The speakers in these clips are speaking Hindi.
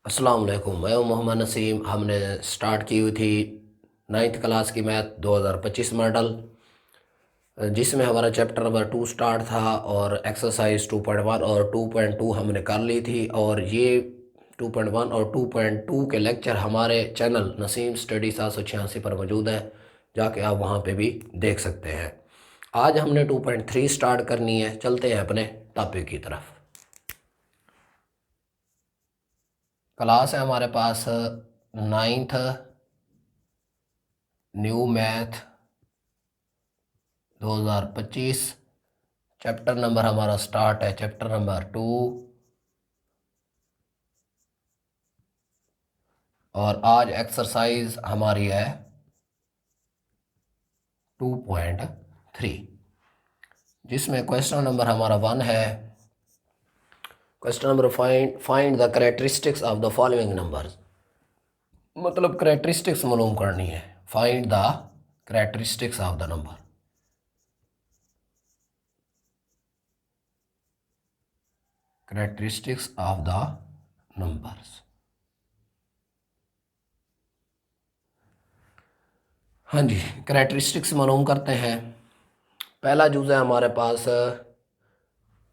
अस्सलाम वालेकुम। मैं हूं मोहम्मद नसीम। हमने स्टार्ट की हुई थी 9th क्लास की मैथ 2025 मॉडल, जिसमें हमारा चैप्टर नंबर 2 स्टार्ट था और एक्सरसाइज 2.1 और 2.2 हमने कर ली थी। और ये 2.1 और 2.2 के लेक्चर हमारे चैनल नसीम स्टडी 786 पर मौजूद है, जाके आप वहाँ पे भी देख सकते हैं। आज हमने 2.3 स्टार्ट करनी है। चलते हैं अपने टॉपिक की तरफ। क्लास है हमारे पास 9th new math 2025। Chapter number हमारा स्टार्ट है चैप्टर नंबर 2 और आज एक्सरसाइज हमारी है 2.3, जिसमें क्वेश्चन नंबर हमारा 1 है। Question number find the characteristics of the following numbers. मतलब करेक्टरिस्टिक्स मालूम करनी है। Find the characteristics of the number. Characteristics of the numbers. हाँ जी, करेक्टरिस्टिक्स मालूम करते हैं। पहला जुज़ है हमारे पास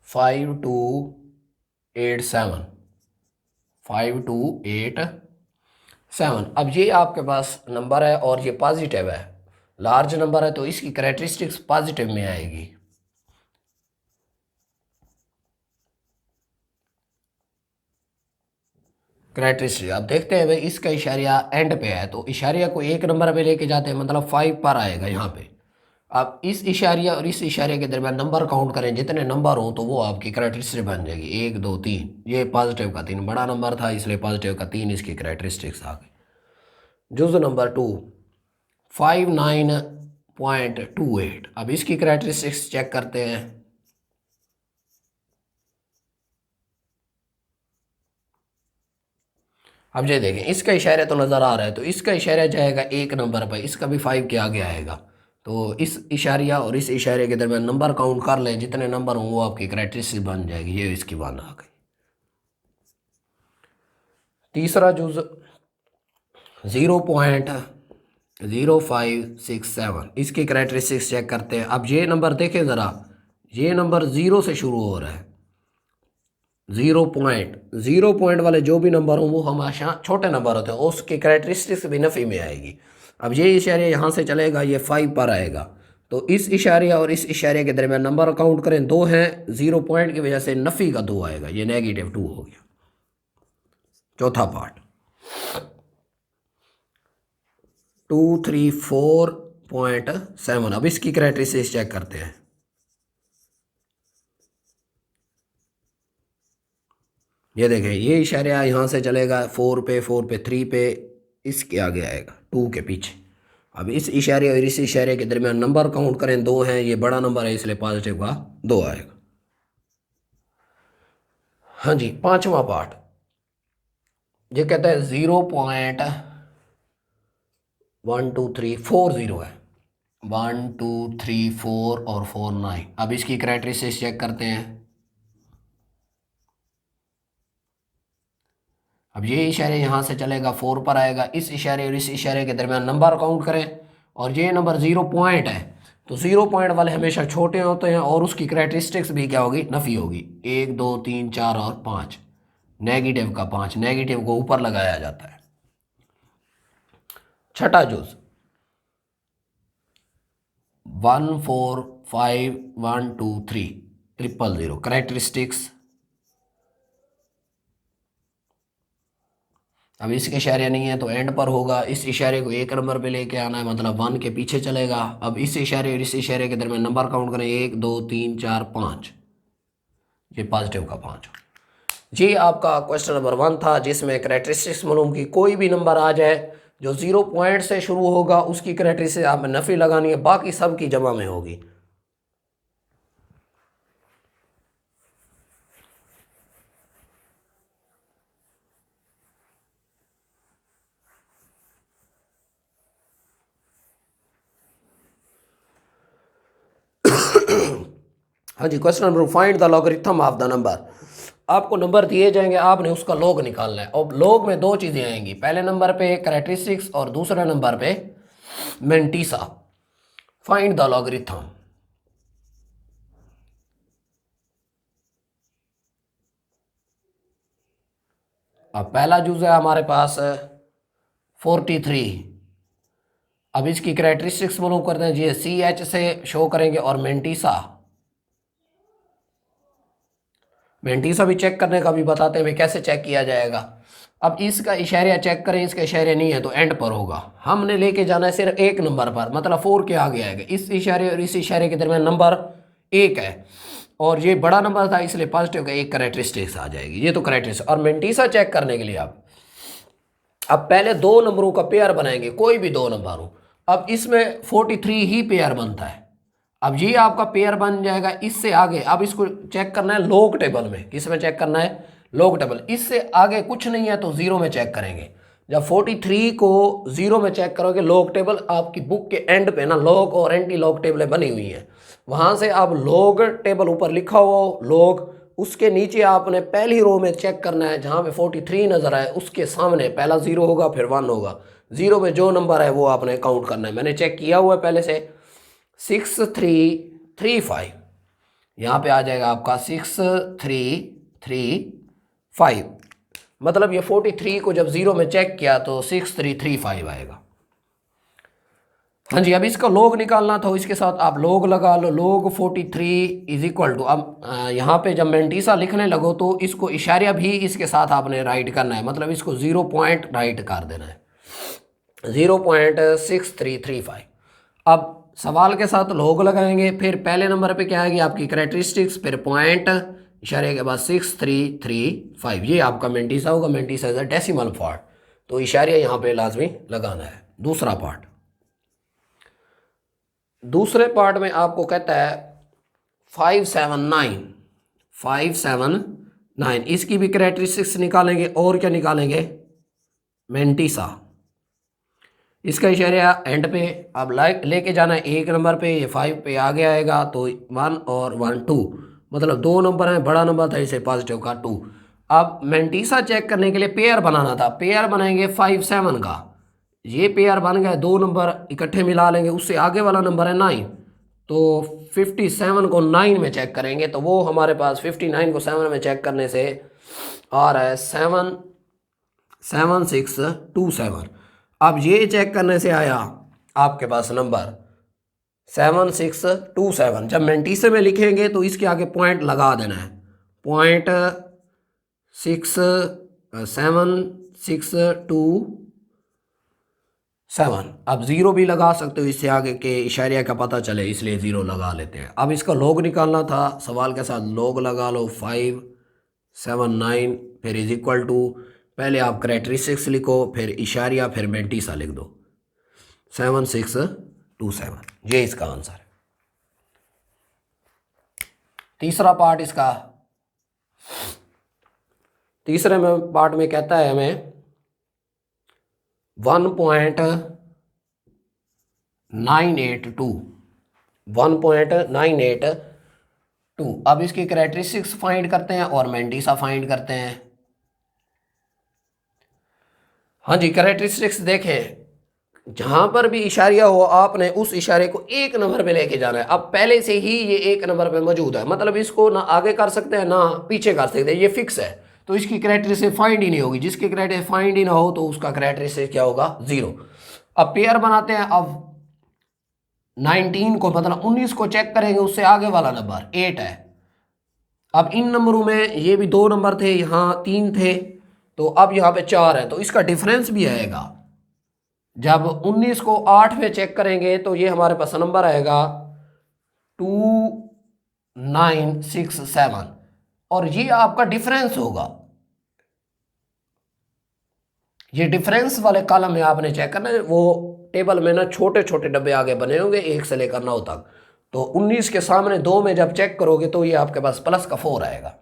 5287। 5287। अब ये आपके पास नंबर है और ये पॉजिटिव है, लार्ज नंबर है, तो इसकी करेक्टरिस्टिक्स पॉजिटिव में आएगी। करेक्टरिस्टिक आप देखते हैं भाई, इसका इशारिया एंड पे है, तो इशारिया को एक नंबर पे लेके जाते हैं, मतलब 5 पर आएगा यहाँ पे। आप इस इशारिया और इस इशारे के दरमियान नंबर काउंट करें, जितने नंबर हो तो वो आपकी करेक्टरिस्टिक बन जाएगी। 1 2 3, ये पॉजिटिव का 3 बड़ा नंबर था, इसलिए पॉजिटिव का 3 इसकी करेक्टरिस्टिक्स आ गई। जुज नंबर 2 59.28। अब इसकी करेक्टरिस्टिक्स चेक करते हैं। अब ये देखें, इसका इशारा तो नज़र आ रहा है, तो इसका इशारा जाएगा एक नंबर पर, इसका भी 5 के आगे आएगा। तो इस इशारिया और इस इशारे के दरमियान नंबर काउंट कर लें, जितने नंबर हों वो आपकी करेक्टरिस्टिक बन जाएगी। ये इसकी वन आ गई। तीसरा जुज 0.0567, इसकी करेक्टरिस्टिक्स चेक करते हैं। अब ये नंबर देखें ज़रा, ये नंबर 0 से शुरू हो रहा है। 0 पॉइंट वाले जो भी नंबर हों वो हमेशा छोटे नंबर होते हैं, उसकी करेक्टरिस्टिक्स भी नफ़ी में आएगी। अब ये इशारे यहाँ से चलेगा, ये 5 पर आएगा, तो इस इशारे और इस इशारे के दरमियान नंबर काउंट करें, 2 हैं, 0 पॉइंट की वजह से नफ़ी का 2 आएगा, ये -2 हो गया। चौथा पार्ट 234.7। अब इसकी करेक्टरिस्टिक्स चेक करते हैं। ये देखें, ये इशारा यहाँ से चलेगा 4 पे, 4 पे, 3 पे, इसके आगे आएगा 2 के पीछे। अब इस इशारे और इस इशारे के दरमियान नंबर काउंट करें, 2 हैं, ये बड़ा नंबर है, इसलिए पॉजिटिव का 2 आएगा। हाँ जी, पांचवा पार्ट ये कहता है 0.12340 है। 1 2 3 4 और 4 9। अब इसकी करेक्टरिस्टिक्स चेक करते हैं। अब ये इशारे यहाँ से चलेगा 4 पर आएगा, इस इशारे और इस इशारे के दरमियान नंबर काउंट करें, और ये नंबर 0 पॉइंट है, तो 0 पॉइंट वाले हमेशा छोटे होते हैं और उसकी करेक्टरिस्टिक्स भी क्या होगी, नफ़ी होगी। 1 2 3 4 और 5, नेगेटिव का 5, नेगेटिव को ऊपर लगाया जाता है। छठा जुज 145123000, करेक्टरिस्टिक्स। अब इसके इशारे नहीं है तो एंड पर होगा, इस इशारे को एक नंबर पे लेके आना है, मतलब 1 के पीछे चलेगा। अब इस इशारे और इस इशारे के दरमियान नंबर काउंट करें, 1 2 3 4 5, ये पॉजिटिव का 5। ये आपका क्वेश्चन नंबर 1 था, जिसमें करेक्टरिस्टिक्स मालूम की। कोई भी नंबर आ जाए जो 0 पॉइंट से शुरू होगा, उसकी करेक्टरिस्टिक्स आपने नफ़ी लगानी है, बाकी सब की जमा में होगी। हाँ जी, question number find the logarithm of the number. आपको नंबर दिए जाएंगे, आपने उसका लॉग निकालना है। और लॉग में दो चीज़ें आएंगी, पहले नंबर पे कैरेक्टरिस्टिक्स और दूसरे नंबर पे मेंटिसा। Find the logarithm. अब पहला यूज है हमारे पास 43। अब इसकी कैरेक्टरिस्टिक्स मालूम करते हैं जी, सी एच से शो करेंगे और मेंटिसा भी चेक करने का भी बताते हैं भाई कैसे चेक किया जाएगा। अब इसका इशारिया चेक करें, इसका इशारिया नहीं है तो एंड पर होगा। हमने लेके जाना है सिर्फ एक नंबर पर, मतलब 4 के आगे आएगा। इस इशारे और इस इशारे के दरमियान नंबर 1 है और ये बड़ा नंबर था इसलिए पॉजिटिव का एक कैरेक्टरिस्टिक्स आ जाएगी। ये तो कैरेक्टरिस्टिक्स। और मेंटिसा चेक करने के लिए आप अब पहले दो नंबरों का पेयर बनाएंगे, कोई भी दो नंबर हो। अब इसमें 43 ही पेयर बनता है। अब ये आपका पेयर बन जाएगा। इससे आगे अब इसको चेक करना है लॉग टेबल में। किस में चेक करना है? Log table. इससे आगे कुछ नहीं है तो 0 में चेक करेंगे। जब 43 को 0 में चेक करोगे, लॉग टेबल आपकी बुक के एंड पे ना लॉग और एंटी लॉग टेबलें बनी हुई हैं, वहाँ से आप लॉग टेबल ऊपर लिखा हुआ लॉग, उसके नीचे आपने पहली रो में चेक करना है जहाँ पे 43 नज़र आए, उसके सामने पहला 0 होगा फिर 1 होगा। 0 में जो नंबर है वो आपने काउंट करना है। मैंने चेक किया हुआ है पहले से। 6335 यहाँ पे आ जाएगा आपका 6335। मतलब ये 43 को जब 0 में चेक किया तो 6335 आएगा। हाँ जी, अब इसका लॉग निकालना था, इसके साथ आप लॉग लगा लो। लॉग 43 इज इक्वल टू, अब यहाँ पे जब मेंटिसा लिखने लगो तो इसको इशारिया भी इसके साथ आपने राइट करना है, मतलब इसको 0 पॉइंट राइट कर देना है, 0.6335। अब सवाल के साथ लॉग लगाएंगे, फिर पहले नंबर पे क्या आएगी आपकी कैरेक्टरिस्टिक्स, फिर पॉइंट, इशारे के बाद 6335। ये आपका मेंटिसा होगा। Mantissa is a decimal part, तो इशारिया यहाँ पे लाजमी लगाना है। दूसरा पार्ट, दूसरे पार्ट में आपको कहता है 579। इसकी भी कैरेक्टरिस्टिक्स निकालेंगे और क्या निकालेंगे? मेंटिसा। इसका इशारा एंड पे अब लेके जाना है एक नंबर पे, ये 5 पे आगे आएगा तो 1 और 1 2, मतलब दो नंबर हैं, बड़ा नंबर था इसे पॉजिटिव का 2। अब मेंटिसा चेक करने के लिए पेयर बनाना था, पेयर बनाएंगे 5 7 का। ये पेयर बन गया, दो नंबर इकट्ठे मिला लेंगे, उससे आगे वाला नंबर है 9, तो 57 को 9 में चेक करेंगे तो वो हमारे पास 59 को 7 में चेक करने से आ रहा है 7627। अब ये चेक करने से आया आपके पास नंबर 7627। जब मेंटिसा में लिखेंगे तो इसके आगे पॉइंट लगा देना है, पॉइंट 7627। अब 0 भी लगा सकते हो, इससे आगे के इशारिया का पता चले इसलिए 0 लगा लेते हैं। अब इसका लॉग निकालना था, सवाल के साथ लॉग लगा लो 579, फिर इज इक्वल टू, पहले आप कैरेक्टरिस्टिक्स लिखो, फिर इशारिया, फिर मेंटिसा लिख दो 7627। ये इसका आंसर है। तीसरा पार्ट इसका, तीसरे में पार्ट में कहता है हमें 1.982। अब इसकी कैरेक्टरिस्टिक्स फाइंड करते हैं और मेंटिसा फाइंड करते हैं। हाँ जी, कैरेक्टरिस्टिक्स देखें, जहां पर भी इशारिया हो आपने उस इशारे को एक नंबर पे लेके जाना है। अब पहले से ही ये एक नंबर पे मौजूद है, मतलब इसको ना आगे कर सकते हैं ना पीछे कर सकते हैं, ये फिक्स है, तो इसकी कैरेक्टरिस्टिक फाइंड ही नहीं होगी। जिसकी कैरेक्टरिस्टिक फाइंड ही ना हो तो उसका कैरेक्टरिस्टिक क्या होगा? 0। अब पेयर बनाते हैं। अब 19 को मतलब 19 को चेक करेंगे, उससे आगे वाला नंबर 8 है। अब इन नंबरों में ये भी दो नंबर थे, यहाँ 3 थे, तो अब यहाँ पे 4 है, तो इसका डिफरेंस भी आएगा। जब 19 को 8 में चेक करेंगे तो ये हमारे पास नंबर आएगा 2967, और ये आपका डिफरेंस होगा। ये डिफरेंस वाले कॉलम में आपने चेक करना है, वो टेबल में ना छोटे छोटे डब्बे आगे बने होंगे 1 से लेकर 9 तक, तो 19 के सामने 2 में जब चेक करोगे तो ये आपके पास प्लस का 4 आएगा।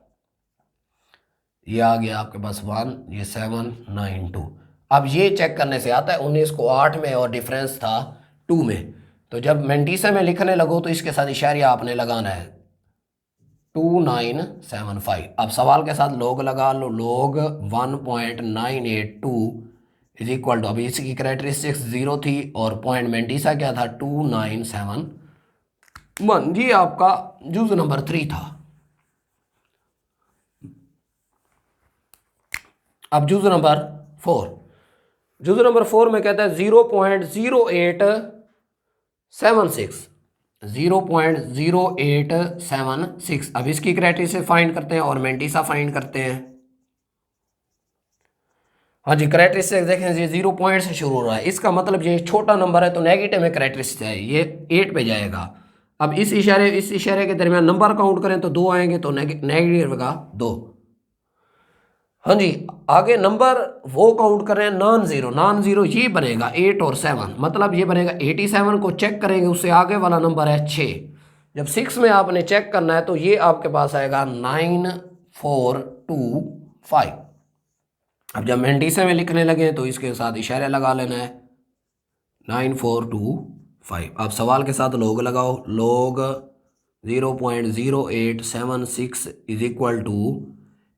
ये आ गया आपके पास 1, ये 792। अब ये चेक करने से आता है 19 को 8 में और डिफरेंस था 2 में, तो जब मेंटिसा में लिखने लगो तो इसके साथ इशारिया आपने लगाना है। 2975। अब सवाल के साथ लोग लगा लो, लोग 1.982 इज इक्वल टू, अभी इसकी करेक्टरिस्टिक्स 0 थी और पॉइंट मेंटिसा क्या था 2971। ये आपका जुज नंबर 3 था। अब जुज नंबर 4, जुज नंबर 4 में कहता है 0.0876, 0.0876। अब इसकी करेक्टरिस्टिक्स फाइंड करते हैं और मेंटिसा फाइंड करते हैं। हाँ जी, करेक्टरिस्टिक्स देखें, ये 0 पॉइंट से शुरू हो रहा है, इसका मतलब ये छोटा नंबर है तो नेगेटिव में करेक्टरिस्टिक्स है, ये 8 पे जाएगा। अब इस इशारे के दरमियान नंबर काउंट करें तो 2 आएंगे, तो नेगेटिव का 2। हाँ जी, आगे नंबर वो काउंट करें नॉन जीरो ये बनेगा 8 और 7, मतलब ये बनेगा 87 को चेक करेंगे, उससे आगे वाला नंबर है 6। जब 6 में आपने चेक करना है तो ये आपके पास आएगा 9425। अब जब मेंटिसा में लिखने लगे तो इसके साथ इशारे लगा लेना है 9425। अब सवाल के साथ लोग लगाओ, लोग 0.0876 इज इक्वल टू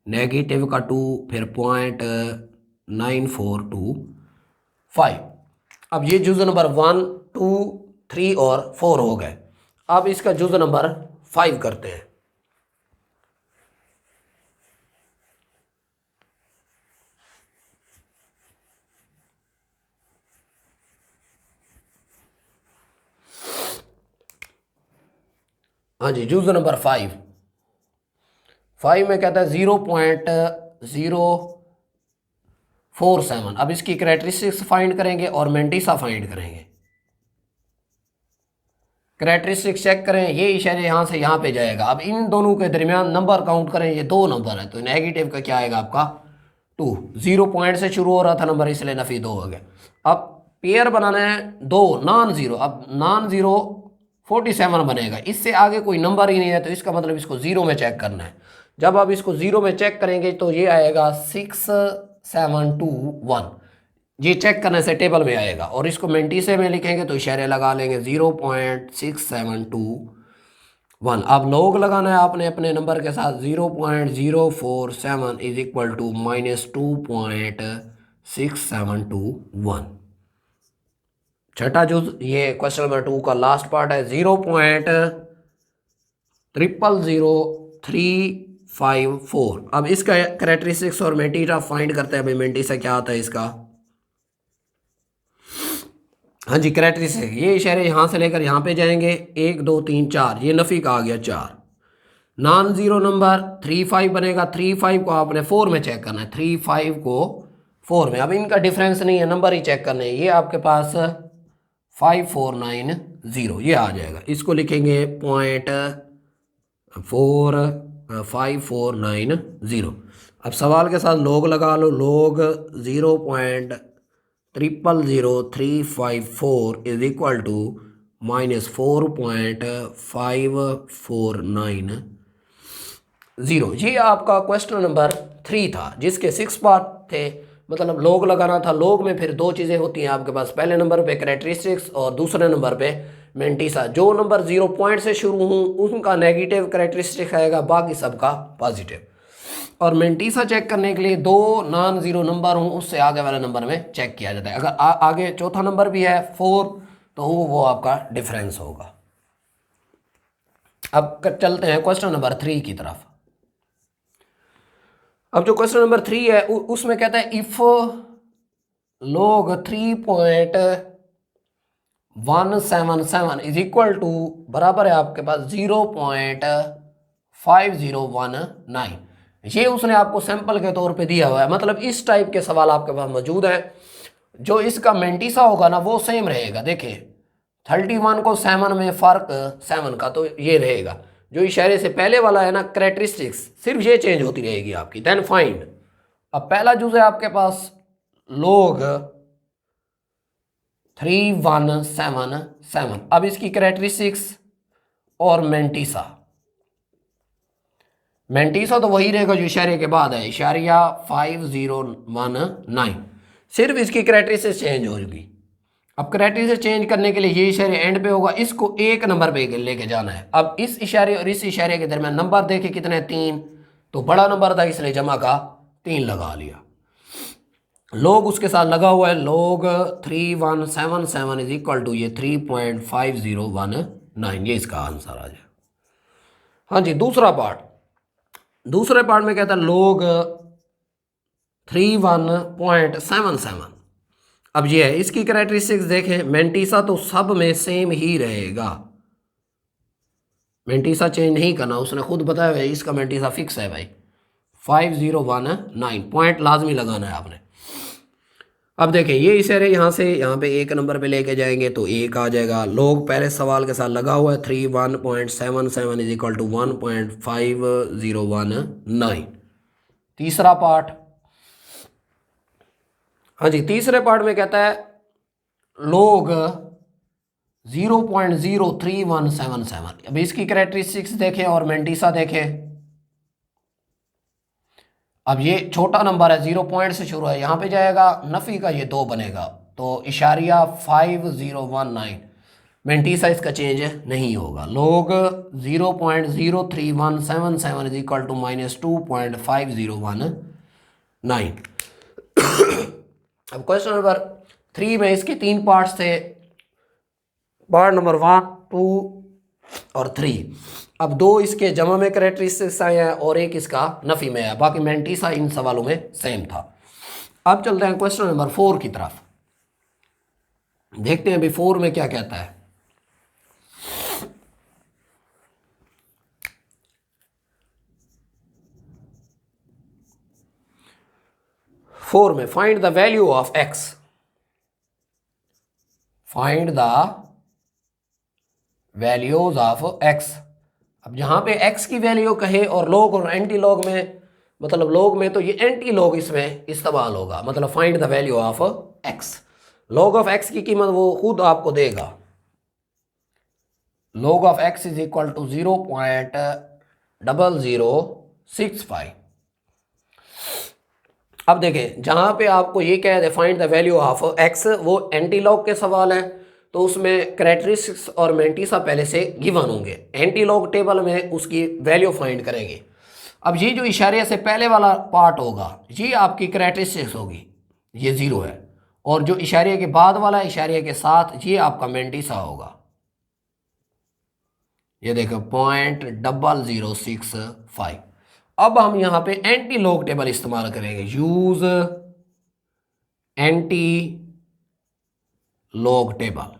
नेगेटिव का 2 फिर 0.9425। अब ये जुज नंबर 1, 2, 3 और 4 हो गए। अब इसका जुज नंबर 5 करते हैं। हाँ जी, जुज नंबर 5 में कहता है 0.047। अब इसकी करेक्टरिस्टिक्स फाइंड करेंगे और मेंटिसा फाइंड करेंगे। करेक्टरिस्टिक्स चेक करें, ये इशारे यहाँ से यहाँ पे जाएगा। अब इन दोनों के दरमियान नंबर काउंट करें, ये 2 नंबर है तो नेगेटिव का क्या आएगा आपका 2। 0 पॉइंट से शुरू हो रहा था नंबर, इसलिए नफी 2 हो गया। अब पेयर बनाना है 2 नॉन जीरो, अब नॉन जीरो 47 बनेगा, इससे आगे कोई नंबर ही नहीं है तो इसका मतलब इसको 0 में चेक करना है। जब आप इसको 0 में चेक करेंगे तो ये आएगा 6721, ये चेक करने से टेबल में आएगा। और इसको मेंटिसे में लिखेंगे तो इशारे लगा लेंगे 0.6721। अब लोग लगाना है आपने अपने नंबर के साथ, 0.047 इज इक्वल टू -2.6721। छठा जुज, ये क्वेश्चन नंबर 2 का लास्ट पार्ट है, 0.000354। अब इसका करेक्टरिस्टिक्स और मेंटिसा फाइंड करते हैं। भाई मेंटिसा क्या आता है इसका, हाँ जी करेक्टरिस्टिक्स, ये इशारे यहाँ से लेकर यहाँ पे जाएंगे, 1 2 3 4, ये नफी का आ गया 4। नॉन जीरो नंबर 35 बनेगा, 35 को आपने 4 में चेक करना है, 35 को 4 में। अब इनका डिफरेंस नहीं है, नंबर ही चेक करने हैं। ये आपके पास 5490 ये आ जाएगा, इसको लिखेंगे 0.5490। अब सवाल के साथ लोग लगा लो, लोग 0.000354 इज इक्वल टू -4.5490। ये आपका क्वेश्चन नंबर 3 था, जिसके 6 पार्ट थे। मतलब लोग लगाना था। लोग में फिर 2 चीज़ें होती हैं आपके पास, पहले नंबर पे करेक्टरिस्टिक्स और दूसरे नंबर पे मेंटिसा। जो नंबर 0 पॉइंट से शुरू हूँ उनका नेगेटिव करेक्टरिस्टिक आएगा, बाकी सबका पॉजिटिव। और मेंटिसा चेक करने के लिए 2 नॉन जीरो नंबर हूँ उससे आगे वाले नंबर में चेक किया जाता है। अगर आगे चौथा नंबर भी है 4 तो वो आपका डिफरेंस होगा। अब चलते हैं क्वेश्चन नंबर 3 की तरफ। अब जो क्वेश्चन नंबर 3 है उसमें कहता है if log 3.177 is equal to बराबर है आपके पास 0.5019। ये उसने आपको सैंपल के तौर पे दिया हुआ है। मतलब इस टाइप के सवाल आपके पास मौजूद है। जो इसका मेंटिसा होगा ना वो सेम रहेगा। देखिए 31 को 7 में फ़र्क 7 का, तो ये रहेगा। जो इशारे से पहले वाला है ना करेक्टरिस्टिक्स, सिर्फ ये चेंज होती रहेगी आपकी। Then find. अब पहला जुज है आपके पास log 3177। अब इसकी करेक्टरिस्टिक्स और मेंटिसा तो वही रहेगा जो इशारे के बाद है, इशारिया 5019। सिर्फ इसकी करेक्टरिस्टिक्स चेंज होगी। अब करेक्टरी से चेंज करने के लिए ये इशारे एंड पे होगा, इसको एक नंबर पे लेके जाना है। अब इस इशारे और इस इशारे के दरमियान नंबर देखे कितने, 3, तो बड़ा नंबर था इसलिए जमा का 3 लगा लिया। लॉग उसके साथ लगा हुआ है, लॉग 3177 इज इक्वल टू ये 3.5019, ये इसका आंसर आ जाए। हाँ जी, दूसरे पार्ट में कहता है लॉग 31.77। अब ये है, इसकी कैरेक्टरिस्टिक्स देखें, मेंटीसा तो सब में सेम ही रहेगा, मेंटीसा चेंज नहीं करना, उसने खुद बताया है इसका मेंटीसा फिक्स है भाई 5019, पॉइंट लाजमी लगाना है आपने। अब देखें ये इशारे यहाँ से यहाँ पे एक नंबर पे लेके जाएंगे तो 1 आ जाएगा। लोग पहले सवाल के साथ लगा हुआ है 31.77 इज इक्वल टू 1.5019। तीसरा पार्ट, हाँ जी, तीसरे पार्ट में कहता है लोग 0.03177। अब इसकी कैरेक्टरिस्टिक्स देखें और मेंटीसा देखें। अब ये छोटा नंबर है, 0 पॉइंट से शुरू है, यहाँ पे जाएगा नफ़ी का ये 2 बनेगा, तो इशारिया 5019, मेंटीसा इसका चेंज नहीं होगा। लोग 0.03177 इज इक्वल टू -2.5019। अब क्वेश्चन नंबर 3 में इसके 3 पार्ट्स थे, पार्ट नंबर 1, 2 और 3। अब 2 इसके जमा में कैरेक्टरिस्टिक्स आए हैं और एक इसका नफ़ी में है, बाकी मेंटीसा इन सवालों में सेम था। अब चलते हैं क्वेश्चन नंबर 4 की तरफ, देखते हैं अभी 4 में क्या कहता है। फोर में find the value of x, find the values of x. अब जहां पे एक्स की वैल्यू कहे और लॉग और एंटी लॉग में, मतलब लॉग में तो ये एंटी लॉग इसमें इस्तेमाल होगा, मतलब find the value of x. Log of x की कीमत वो खुद आपको देगा, log of x is equal to 0.0065। अब देखें जहां पे आपको ये कह दे find the value of x, वो एंटी लॉग के सवाल है, तो उसमें कैरेक्टरिस्टिक्स और मेंटीसा पहले से गिवन होंगे, एंटी लॉग टेबल में उसकी वैल्यू फाइंड करेंगे। अब ये जो इशारे से पहले वाला पार्ट होगा ये आपकी कैरेक्टरिस्टिक्स होगी, ये 0 है, और जो इशारे के बाद वाला इशारे के साथ ये आपका मेंटीसा होगा, ये देखो 0.0065। अब हम यहाँ पे एंटी लॉग टेबल इस्तेमाल करेंगे, यूज एंटी लॉग टेबल।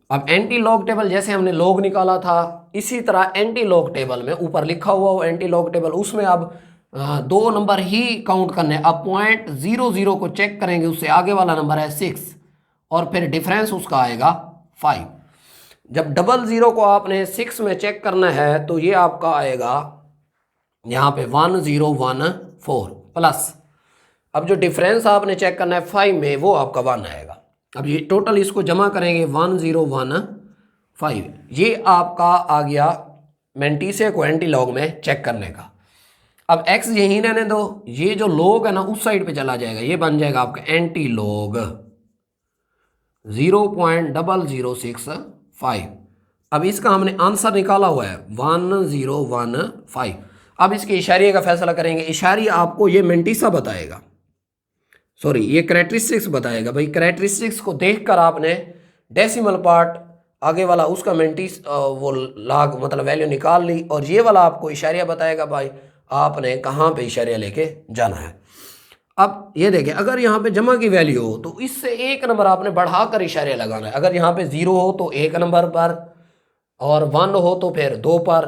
अब एंटी लॉग टेबल जैसे हमने लॉग निकाला था इसी तरह एंटी लॉग टेबल में ऊपर लिखा हुआ हो एंटी लॉग टेबल, उसमें अब 2 नंबर ही काउंट करने। अब 0.00 को चेक करेंगे, उससे आगे वाला नंबर है 6 और फिर डिफरेंस उसका आएगा 5। जब 00 को आपने 6 में चेक करना है तो ये आपका आएगा यहाँ पे 1014 प्लस, अब जो डिफरेंस आपने चेक करना है 5 में वो आपका 1 आएगा। अब ये टोटल इसको जमा करेंगे 1015, ये आपका आ गया मेंटीसे को एंटी लॉग में चेक करने का। अब x यहीं रहने दो, ये जो लॉग है ना उस साइड पे चला जाएगा, ये बन जाएगा आपका एंटी लॉग 0.0065। अब इसका हमने आंसर निकाला हुआ है 1015। अब इसके इशारे का फैसला करेंगे, इशारे आपको ये मेंटीसा बताएगा, सॉरी ये कैरेक्टरिस्टिक्स बताएगा। भाई कैरेक्टरिस्टिक्स को देखकर आपने डेसिमल पार्ट आगे वाला उसका मेंटीस वो लाग मतलब वैल्यू निकाल ली, और ये वाला आपको इशारिया बताएगा भाई आपने कहाँ पे इशारिया लेके जाना है। अब ये देखें अगर यहाँ पे जमा की वैल्यू हो तो इससे 1 नंबर आपने बढ़ाकर इशारिया लगाना है। अगर यहाँ पे 0 हो तो 1 नंबर पर, और 1 हो तो फिर 2 पर,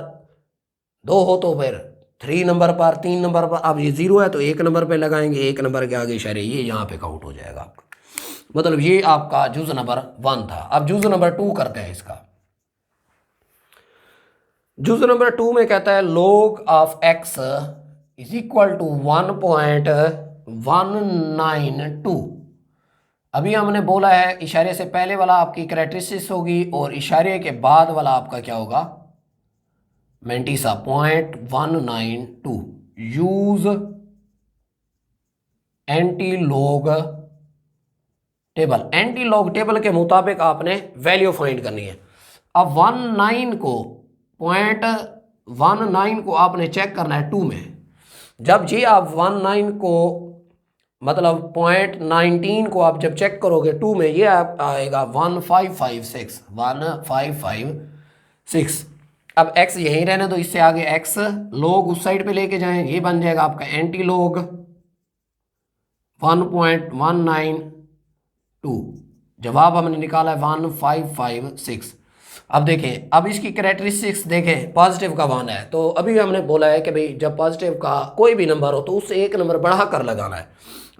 2 हो तो फिर 3 नंबर पर, 3 नंबर पर। अब ये 0 है तो 1 नंबर पे लगाएंगे, 1 नंबर के आगे इशारे ये यहाँ पे काउंट हो जाएगा आपका, मतलब ये आपका जुज नंबर 1 था। अब जुज नंबर 2 करते हैं इसका। जुज नंबर 2 में कहता है log of x is equal to 1.192। अभी हमने बोला है इशारे से पहले वाला आपकी कैरेक्टरिस्टिक्स होगी और इशारे के बाद वाला आपका क्या होगा, mantissa 0.192। Use anti log table, anti log table के मुताबिक आपने वैल्यू फाइंड करनी है। अब 19 को 0.19 को आपने चेक करना है 2 में। जब जी आप 19 को मतलब 0.19 को आप जब चेक करोगे 2 में, ये आप आएगा 1556। अब x यहीं रहने तो इससे आगे x लोग उस साइड पे लेके जाएं, ये बन जाएगा आपका एंटी लोग 1.192। जवाब हमने निकाला है 1556। अब देखें, अब इसकी कैरेक्टरिस्टिक्स देखें, पॉजिटिव का 1 है तो अभी हमने बोला है कि भाई जब पॉजिटिव का कोई भी नंबर हो तो उससे एक नंबर बढ़ा कर लगाना है।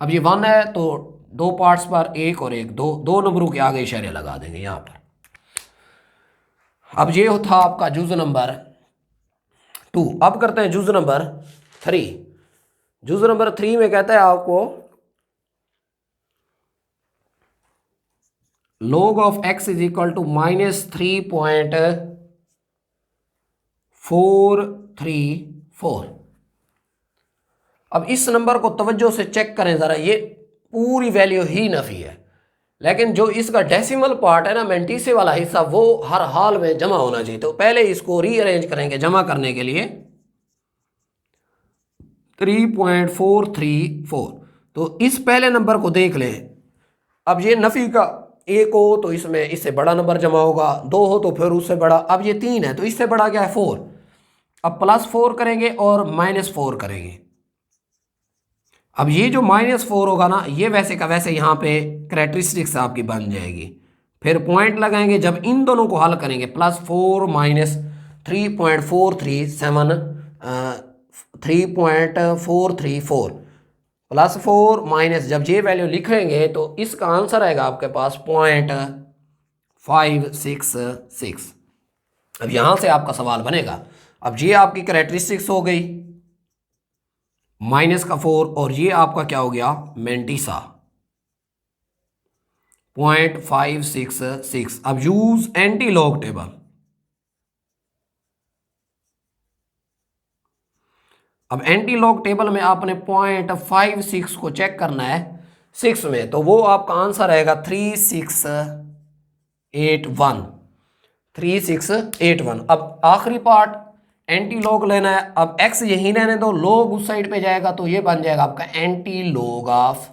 अब ये 1 है तो दो पार्ट्स पर एक और एक, दो नंबरों के आगे इशारे लगा देंगे यहाँ पर। अब ये था आपका जुज़ नंबर 2। अब करते हैं जुज़ नंबर 3। जुज़ नंबर 3 में कहता है आपको log of x is equal to -3.434। अब इस नंबर को तवज्जो से चेक करें ज़रा, ये पूरी वैल्यू ही नफ़ी है, लेकिन जो इसका डेसिमल पार्ट है ना, मेंटीसे वाला हिस्सा, वो हर हाल में जमा होना चाहिए। तो पहले इसको रीअरेंज करेंगे जमा करने के लिए 3.434। तो इस पहले नंबर को देख लें। अब ये नफ़ी का एक हो तो इसमें इससे बड़ा नंबर जमा होगा, 2 हो तो फिर उससे बड़ा। अब ये 3 है तो इससे बड़ा क्या है 4। अब +4 करेंगे और -4 करेंगे। अब ये जो -4 होगा ना, ये वैसे का वैसे यहाँ पे कैरेक्टरिस्टिक्स आपकी बन जाएगी। फिर पॉइंट लगाएंगे, जब इन दोनों को हल करेंगे +4 -3.437 3.434 +4 माइनस, जब ये वैल्यू लिखेंगे तो इसका आंसर आएगा आपके पास 0.566। अब यहाँ से आपका सवाल बनेगा, अब ये आपकी कैरेक्टरिस्टिक्स हो गई -4 और ये आपका क्या हो गया मेंटीसा 0.566। अब यूज एंटी लॉग टेबल। अब एंटी लॉग टेबल में आपने 0.56 को चेक करना है 6 में, तो वो आपका आंसर आएगा 3681। अब आखिरी पार्ट एंटी लॉग लेना है। अब x यहीं रहने दो, लॉग उस साइड पे जाएगा तो ये बन जाएगा आपका एंटी लॉग ऑफ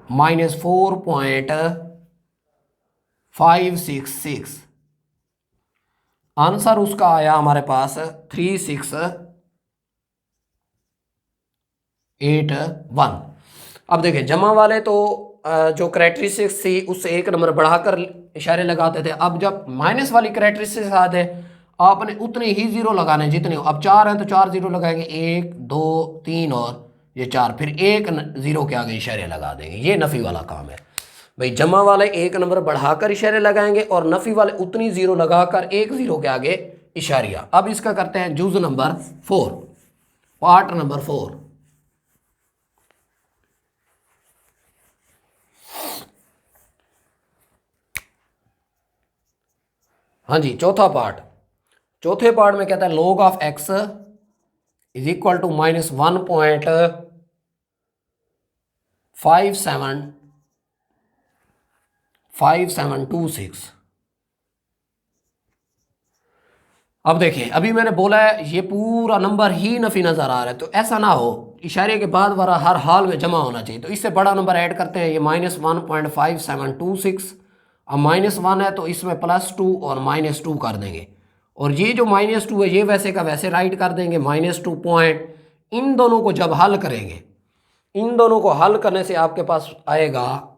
-4.566। आंसर उसका आया हमारे पास 3681। अब देखें, जमा वाले तो जो कैरेक्टरिस्टिक्स थी उससे एक नंबर बढ़ाकर इशारे लगाते थे। अब जब माइनस वाली कैरेक्टरिस्टिक्स आते हैं आपने उतने ही जीरो लगाने जितने हो। अब 4 हैं तो 4 जीरो लगाएंगे, 1 2 3 और ये 4, फिर एक जीरो के आगे इशारे लगा देंगे। ये नफ़ी वाला काम है भाई। जमा वाले एक नंबर बढ़ाकर इशारे लगाएंगे और नफ़ी वाले उतनी जीरो लगाकर एक जीरो के आगे इशारिया। अब इसका करते हैं जुज़ नंबर 4, पार्ट नंबर 4। हाँ जी, चौथा पार्ट। चौथे पार्ट में कहता है log of x is equal to -1.5726। अब देखिए, अभी मैंने बोला है ये पूरा नंबर ही नफ़ी नज़र आ रहा है, तो ऐसा ना हो, इशारे के बाद वाला हर हाल में जमा होना चाहिए। तो इससे बड़ा नंबर ऐड करते हैं, ये -1.5726। अब -1 है तो इसमें +2 और -2 कर देंगे, और ये जो -2 है ये वैसे का वैसे राइट कर देंगे -2 पॉइंट। इन दोनों को जब हल करेंगे, इन दोनों को हल करने से आपके पास आएगा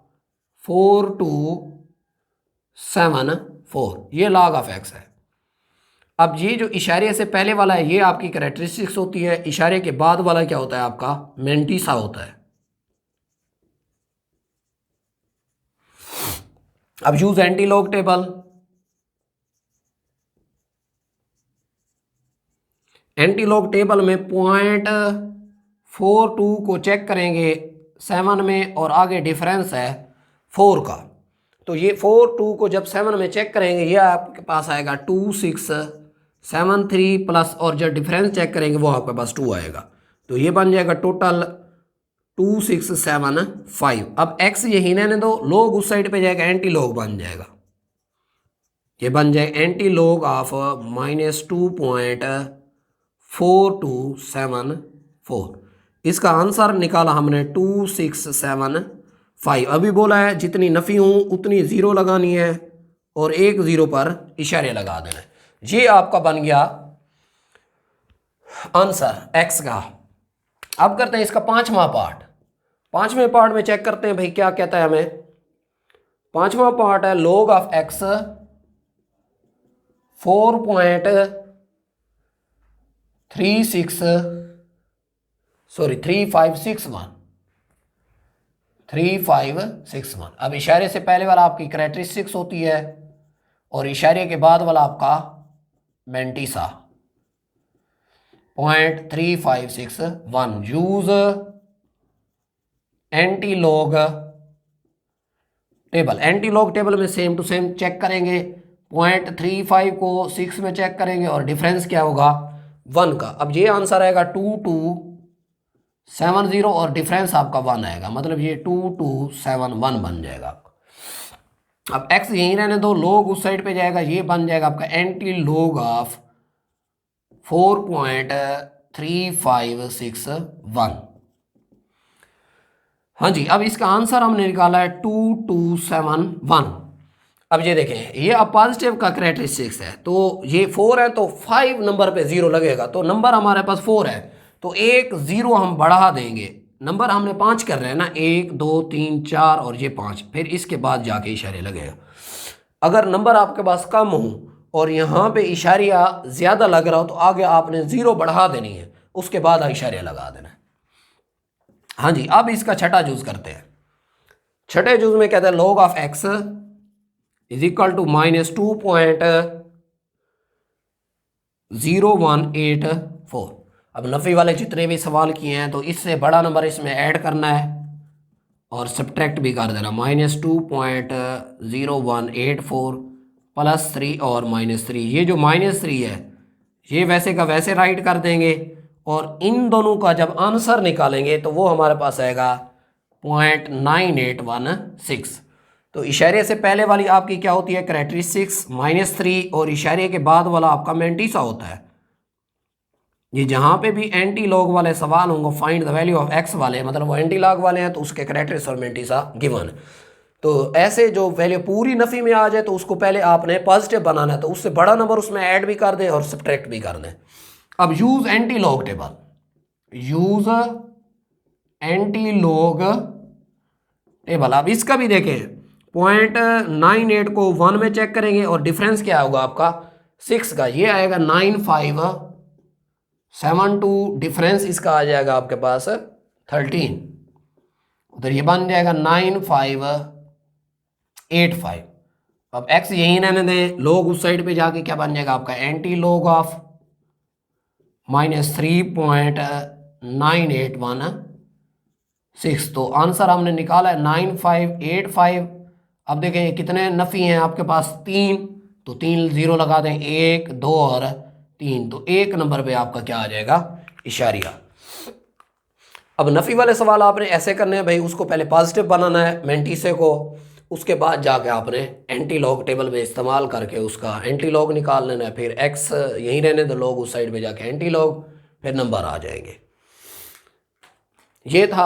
4274। ये log ऑफ x है। अब ये जो इशारे से पहले वाला है ये आपकी कैरेक्टरिस्टिक्स होती है, इशारे के बाद वाला क्या होता है आपका मेंटीसा होता है। अब use anti log table. Anti log table में 0.42 को चेक करेंगे 7 में और आगे डिफरेंस है 4 का, तो ये 42 को जब 7 में चेक करेंगे ये आपके पास आएगा 2673 प्लस, और जब डिफरेंस चेक करेंगे वो आपके पास 2 आएगा। तो ये बन जाएगा टोटल 2675। अब x यही रहने दो, लोग उस साइड पे जाएगा, एंटी लोग बन जाएगा, ये बन जाएगा एंटी लोग ऑफ -2.4274। इसका आंसर निकाला हमने 2675। अभी बोला है जितनी नफ़ी हूँ उतनी ज़ीरो लगानी है और एक ज़ीरो पर इशारे लगा देना है। ये आपका बन गया आंसर x का। अब करते हैं इसका पांचवा पार्ट। पांचवें पार्ट में चेक करते हैं भाई क्या कहता है हमें। पांचवा पार्ट है log ऑफ x 3561। अब इशारे से पहले वाला आपकी कैरेक्टरिस्टिक्स होती है और इशारे के बाद वाला आपका mantissa 0.3561। Use anti log table. Anti log table में सेम टू सेम चेक करेंगे, 0.35 को 6 में चेक करेंगे और डिफरेंस क्या होगा 1 का। अब ये आंसर आएगा 2270 और डिफरेंस आपका 1 आएगा, मतलब ये 2271 बन जाएगा आपका। अब x यहीं रहने दो, लोग उस साइड पे जाएगा, ये बन जाएगा आपका एंटी लोग ऑफ 4.3561। हाँ जी, अब इसका आंसर हमने निकाला है 2271। अब ये देखें, ये अब पॉजिटिव का कैरेक्टरिस्टिक्स है, तो ये 4 है तो 5 नंबर पे 0 लगेगा, तो नंबर हमारे पास 4 है तो एक 0 हम बढ़ा देंगे। नंबर हमने 5 कर रहे हैं ना, 1 2 3 4 और ये 5, फिर इसके बाद जाके इशारे लगेगा। अगर नंबर आपके पास कम हो और यहाँ पे इशारिया ज़्यादा लग रहा हो तो आगे आपने 0 बढ़ा देनी है, उसके बाद इशारिया लगा देना है। हाँ जी, अब इसका छठा जूज करते हैं। छठे जूज में कहते हैं log of x is equal to -2.0184। अब नफ़ी वाले जितने भी सवाल किए हैं तो इससे बड़ा नंबर इसमें ऐड करना है और सब्ट्रैक्ट भी कर देना। -2.0184 +3 और -3। ये जो -3 है ये वैसे का वैसे राइट कर देंगे और इन दोनों का जब आंसर निकालेंगे तो वो हमारे पास आएगा 0.9816। तो इशारे से पहले वाली आपकी क्या होती है कैरेक्टरिस्टिक्स -3 और इशारे के बाद वाला आपका मेंटिसा होता है। ये जहाँ पे भी एंटी लॉग वाले सवाल होंगे, find the value of x वाले, मतलब वो एंटी लॉग वाले हैं तो उसके कैरेक्टरिस्टिक्स और मेंटिसा गिवन। तो ऐसे जो वैल्यू पूरी नफ़ी में आ जाए तो उसको पहले आपने पॉजिटिव बनाना है, तो उससे बड़ा नंबर उसमें ऐड भी कर दें और सब्ट्रैक्ट भी कर दें। अब use anti log table. Use anti log table. अब इसका भी देखें, 0.98 को 1 में चेक करेंगे और डिफरेंस क्या होगा आपका 6 का, ये आएगा 9572। डिफरेंस इसका आ जाएगा आपके पास 13, उधर ये बन जाएगा 9585। अब x यहीं रहने दें, लोग उस साइड पे जाके क्या बन जाएगा आपका एंटी लोग ऑफ -3.9816। तो आंसर हमने निकाला है 9585। अब देखें ये कितने नफ़ी हैं आपके पास 3, तो 3 0 लगा दें, 1 2 और 3, तो एक नंबर पे आपका क्या आ जाएगा इशारिया। अब नफ़ी वाले सवाल आपने ऐसे करने हैं भाई, उसको पहले पॉजिटिव बनाना है मेंटिसे को, उसके बाद जाके आपने एंटी लॉग टेबल में इस्तेमाल करके उसका एंटी लॉग निकाल लेना है, फिर x यहीं रहने दो, लोग उस साइड में जाके एंटी लॉग, फिर नंबर आ जाएंगे। ये था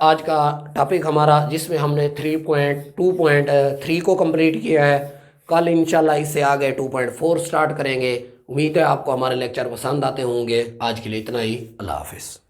आज का टॉपिक हमारा, जिसमें हमने 3.2.3 को कंप्लीट किया है। कल इंशाल्लाह इससे आगे 2.4 स्टार्ट करेंगे। उम्मीद है आपको हमारे लेक्चर पसंद आते होंगे। आज के लिए इतना ही, अल्लाह हाफिज़।